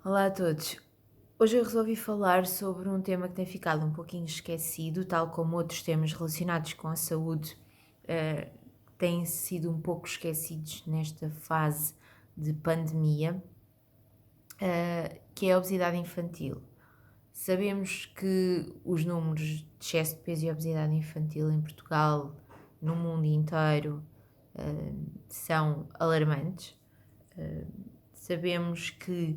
Olá a todos. Hoje eu resolvi falar sobre um tema que tem ficado um pouquinho esquecido, tal como outros temas relacionados com a saúde, eh, têm sido um pouco esquecidos nesta fase de pandemia, que é a obesidade infantil. Sabemos que os números de excesso de peso e obesidade infantil em Portugal, no mundo inteiro, são alarmantes. Sabemos que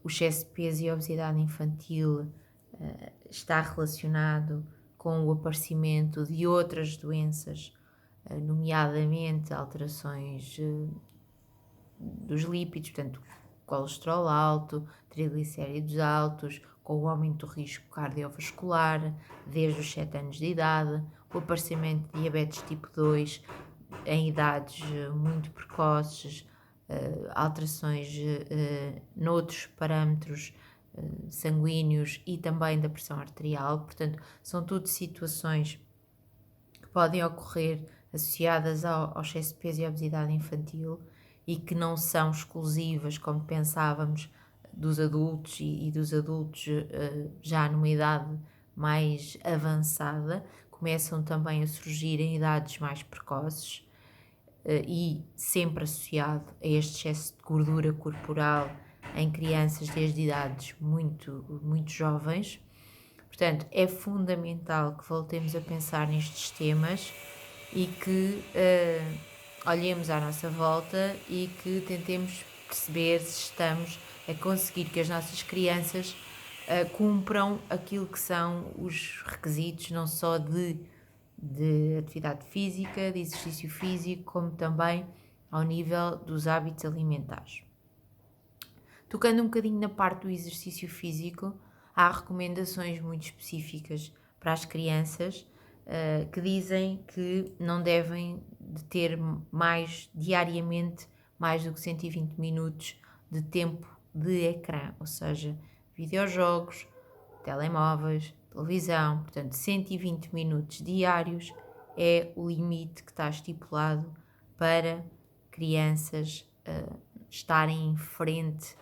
o excesso de peso e a obesidade infantil está relacionado com o aparecimento de outras doenças, nomeadamente alterações dos lípidos, portanto, colesterol alto, triglicéridos altos, com o aumento do risco cardiovascular desde os 7 anos de idade, o aparecimento de diabetes tipo 2 em idades muito precoces, alterações noutros parâmetros sanguíneos e também da pressão arterial. Portanto, são tudo situações que podem ocorrer associadas ao excesso de peso e à obesidade infantil e que não são exclusivas, como pensávamos, dos adultos e dos adultos já numa idade mais avançada, começam também a surgir em idades mais precoces e sempre associado a este excesso de gordura corporal em crianças desde idades muito jovens. Portanto, é fundamental que voltemos a pensar nestes temas e que olhemos à nossa volta e que tentemos perceber se estamos a conseguir que as nossas crianças cumpram aquilo que são os requisitos, não só de atividade física, de exercício físico, como também ao nível dos hábitos alimentares. Tocando um bocadinho na parte do exercício físico, há recomendações muito específicas para as crianças que dizem que não devem de ter diariamente mais do que 120 minutos de tempo de ecrã, ou seja, videojogos, telemóveis, televisão. Portanto, 120 minutos diários é o limite que está estipulado para crianças estarem em frente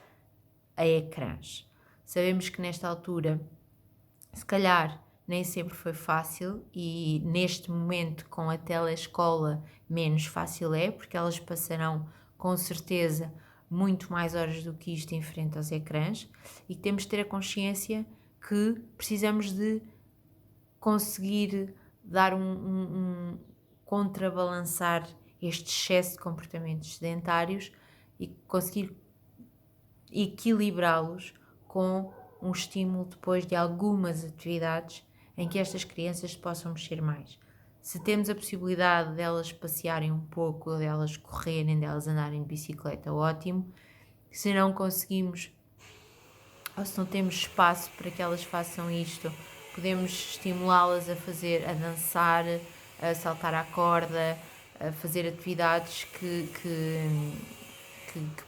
a ecrãs. Sabemos que nesta altura, se calhar, nem sempre foi fácil e neste momento com a telescola menos fácil é, porque elas passarão com certeza muito mais horas do que isto em frente aos ecrãs e que temos de ter a consciência que precisamos de conseguir dar contrabalançar este excesso de comportamentos sedentários e conseguir equilibrá-los com um estímulo depois de algumas atividades em que estas crianças possam mexer mais. Se temos a possibilidade delas passearem um pouco, delas correrem, delas andarem de bicicleta, ótimo. Se não conseguimos, ou se não temos espaço para que elas façam isto, podemos estimulá-las a dançar, a saltar à corda, a fazer atividades que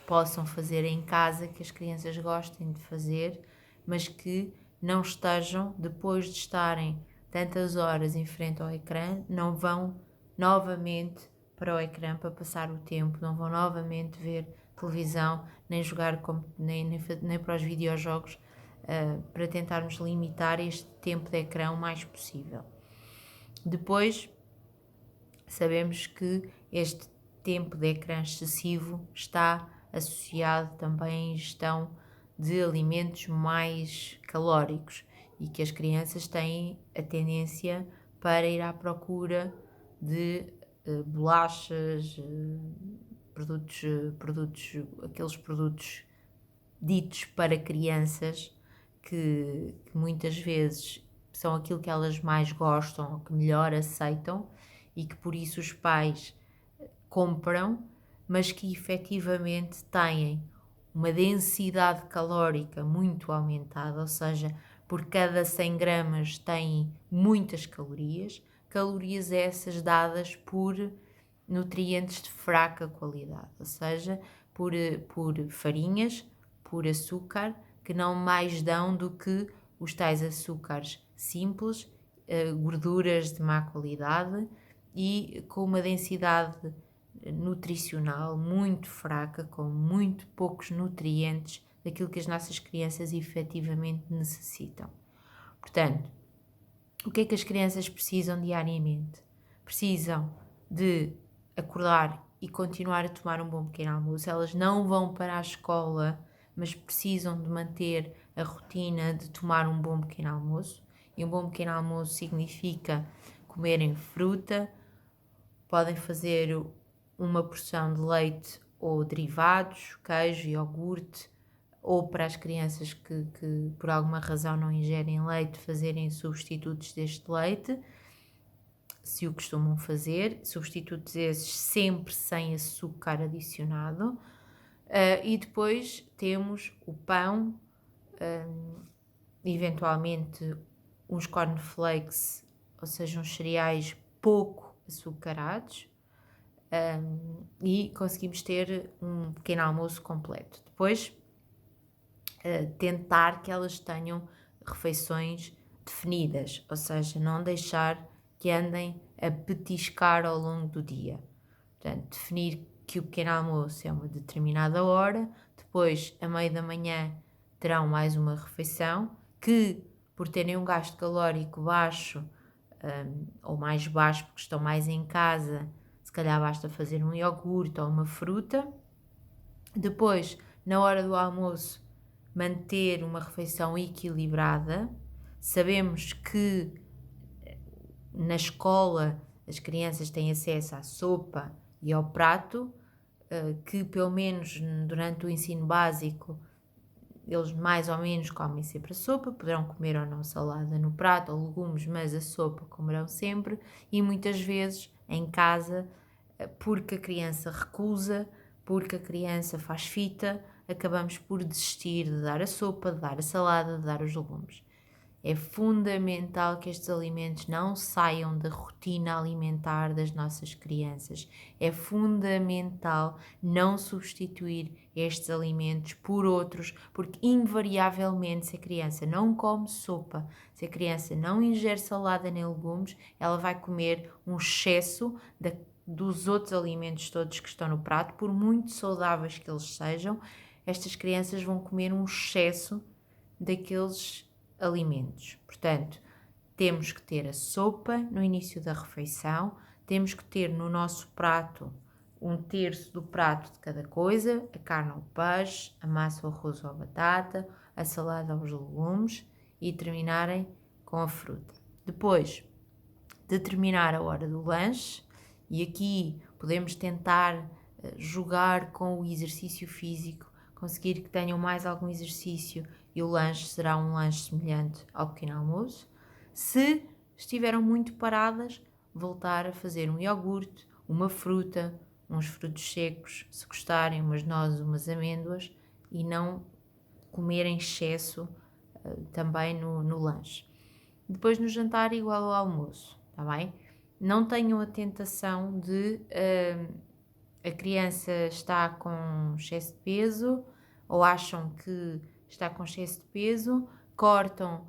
possam fazer em casa, que as crianças gostem de fazer, mas que não estejam, depois de estarem tantas horas em frente ao ecrã, não vão novamente para o ecrã para passar o tempo, não vão novamente ver televisão, nem jogar, nem para os videojogos, para tentarmos limitar este tempo de ecrã o mais possível. Depois, sabemos que este tempo de ecrã excessivo está associado também à ingestão de alimentos mais calóricos e que as crianças têm a tendência para ir à procura de bolachas, aqueles produtos ditos para crianças que muitas vezes são aquilo que elas mais gostam ou que melhor aceitam e que por isso os pais compram, mas que efetivamente têm uma densidade calórica muito aumentada, ou seja, por cada 100 gramas têm muitas calorias, calorias essas dadas por nutrientes de fraca qualidade, ou seja, por farinhas, por açúcar, que não mais dão do que os tais açúcares simples, gorduras de má qualidade e com uma densidade nutricional muito fraca, com muito poucos nutrientes daquilo que as nossas crianças efetivamente necessitam. Portanto, o que é que as crianças precisam diariamente? Precisam de acordar e continuar a tomar um bom pequeno almoço. Elas não vão para a escola, mas precisam de manter a rotina de tomar um bom pequeno almoço. E um bom pequeno almoço significa comerem fruta, podem fazer uma porção de leite ou derivados, queijo, iogurte, ou para as crianças que por alguma razão não ingerem leite, fazerem substitutos deste leite, se o costumam fazer, substitutos esses sempre sem açúcar adicionado. E depois temos o pão, eventualmente uns cornflakes, ou seja, uns cereais pouco açucarados, e conseguimos ter um pequeno almoço completo. Depois, tentar que elas tenham refeições definidas, ou seja, não deixar que andem a petiscar ao longo do dia. Portanto, definir que o pequeno almoço é uma determinada hora, depois, a meio da manhã, terão mais uma refeição, que, por terem um gasto calórico baixo, ou mais baixo, porque estão mais em casa, se calhar basta fazer um iogurte ou uma fruta. Depois, na hora do almoço, manter uma refeição equilibrada. Sabemos que na escola as crianças têm acesso à sopa e ao prato, que pelo menos durante o ensino básico eles mais ou menos comem sempre a sopa, poderão comer ou não salada no prato ou legumes, mas a sopa comerão sempre, e muitas vezes em casa, porque a criança recusa, porque a criança faz fita, acabamos por desistir de dar a sopa, de dar a salada, de dar os legumes. É fundamental que estes alimentos não saiam da rotina alimentar das nossas crianças. É fundamental não substituir estes alimentos por outros, porque invariavelmente, se a criança não come sopa, se a criança não ingere salada nem legumes, ela vai comer um excesso dos outros alimentos todos que estão no prato, por muito saudáveis que eles sejam. Estas crianças vão comer um excesso daqueles alimentos. Portanto, temos que ter a sopa no início da refeição, temos que ter no nosso prato 1/3 do prato de cada coisa, a carne ou o peixe, a massa, o arroz ou a batata, a salada ou os legumes, e terminarem com a fruta. Depois, determinar a hora do lanche, e aqui podemos tentar jogar com o exercício físico, conseguir que tenham mais algum exercício, e o lanche será um lanche semelhante ao pequeno almoço. Se estiveram muito paradas, voltar a fazer um iogurte, uma fruta, uns frutos secos, se gostarem, umas nozes, umas amêndoas, e não comer em excesso também no lanche. Depois no jantar igual ao almoço, está bem? Não tenham a tentação de a criança está com excesso de peso, ou acham que está com excesso de peso, cortam,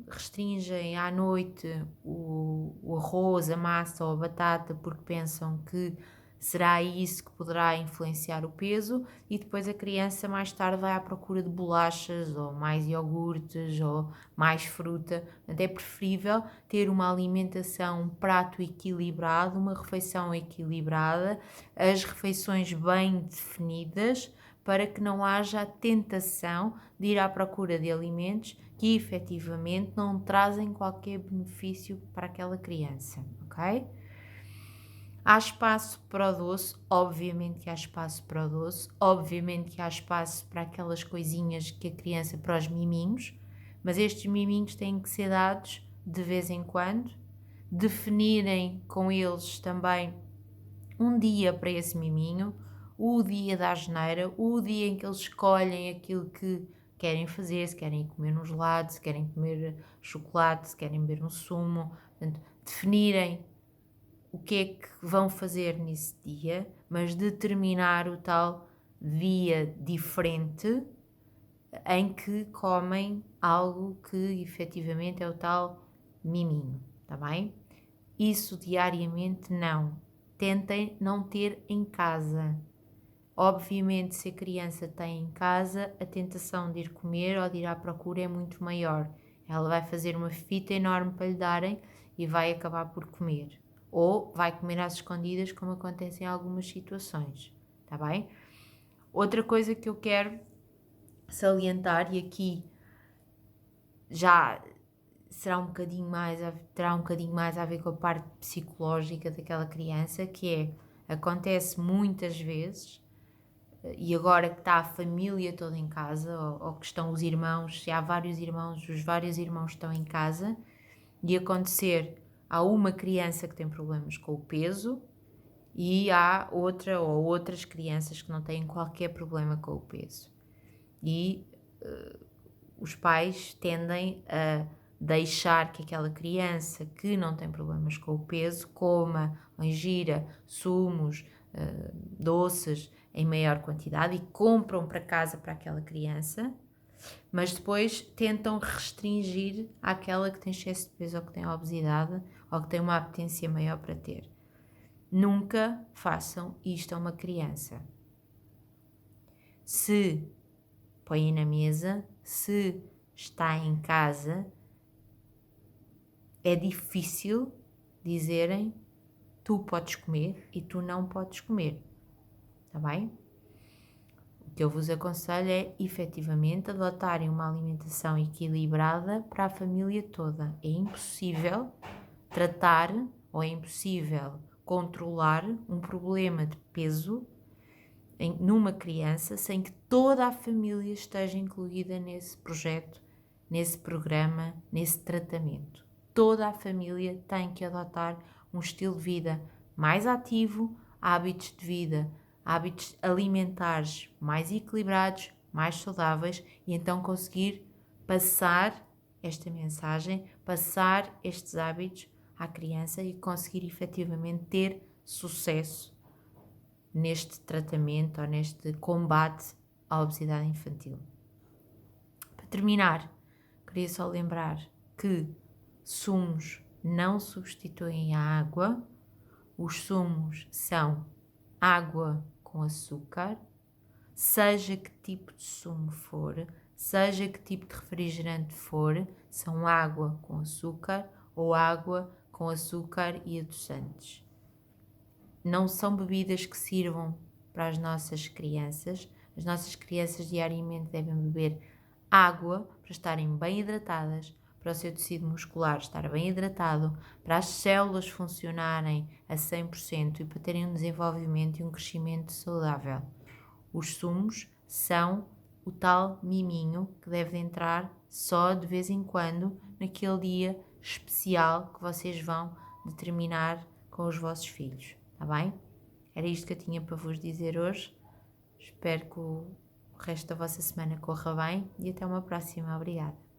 restringem à noite o arroz, a massa ou a batata, porque pensam que será isso que poderá influenciar o peso, e depois a criança mais tarde vai à procura de bolachas ou mais iogurtes ou mais fruta. Portanto, é preferível ter uma alimentação, um prato equilibrado, uma refeição equilibrada, as refeições bem definidas, para que não haja a tentação de ir à procura de alimentos que efetivamente não trazem qualquer benefício para aquela criança, ok? Há espaço para o doce, obviamente que há espaço para o doce, obviamente que há espaço para aquelas coisinhas que a criança, para os miminhos, mas estes miminhos têm que ser dados de vez em quando, definirem com eles também um dia para esse miminho, o dia da asneira, o dia em que eles escolhem aquilo que querem fazer, se querem comer um gelado, se querem comer chocolate, se querem beber um sumo. Portanto, definirem o que é que vão fazer nesse dia, mas determinar o tal dia diferente em que comem algo que efetivamente é o tal miminho, está bem? Isso diariamente não. Tentem não ter em casa. Obviamente, se a criança tem em casa, a tentação de ir comer ou de ir à procura é muito maior. Ela vai fazer uma fita enorme para lhe darem e vai acabar por comer. Ou vai comer às escondidas, como acontece em algumas situações. Está bem? Outra coisa que eu quero salientar, e aqui já terá um bocadinho mais a ver com a parte psicológica daquela criança, que é, acontece muitas vezes, e agora que está a família toda em casa, ou que estão os irmãos, se há vários irmãos, os vários irmãos estão em casa, e acontecer, há uma criança que tem problemas com o peso, e há outra ou outras crianças que não têm qualquer problema com o peso. E os pais tendem a deixar que aquela criança que não tem problemas com o peso coma ou ingira sumos, doces em maior quantidade e compram para casa para aquela criança, mas depois tentam restringir àquela que tem excesso de peso ou que tem obesidade ou que tem uma apetência maior para ter. Nunca façam isto a uma criança. Se põem na mesa, se está em casa, é difícil dizerem tu podes comer e tu não podes comer, está bem? O que eu vos aconselho é, efetivamente, adotarem uma alimentação equilibrada para a família toda. É impossível tratar ou é impossível controlar um problema de peso numa criança sem que toda a família esteja incluída nesse projeto, nesse programa, nesse tratamento. Toda a família tem que adotar um estilo de vida mais ativo, hábitos de vida, hábitos alimentares mais equilibrados, mais saudáveis e então conseguir passar esta mensagem, passar estes hábitos à criança e conseguir efetivamente ter sucesso neste tratamento ou neste combate à obesidade infantil. Para terminar, queria só lembrar que sumos não substituem a água. Os sumos são água com açúcar, seja que tipo de sumo for, seja que tipo de refrigerante for, são água com açúcar ou água com açúcar e adoçantes. Não são bebidas que sirvam para as nossas crianças. As nossas crianças diariamente devem beber água para estarem bem hidratadas, para o seu tecido muscular estar bem hidratado, para as células funcionarem a 100% e para terem um desenvolvimento e um crescimento saudável. Os sumos são o tal miminho que deve entrar só de vez em quando naquele dia especial que vocês vão determinar com os vossos filhos. Está bem? Era isto que eu tinha para vos dizer hoje. Espero que o resto da vossa semana corra bem e até uma próxima. Obrigada.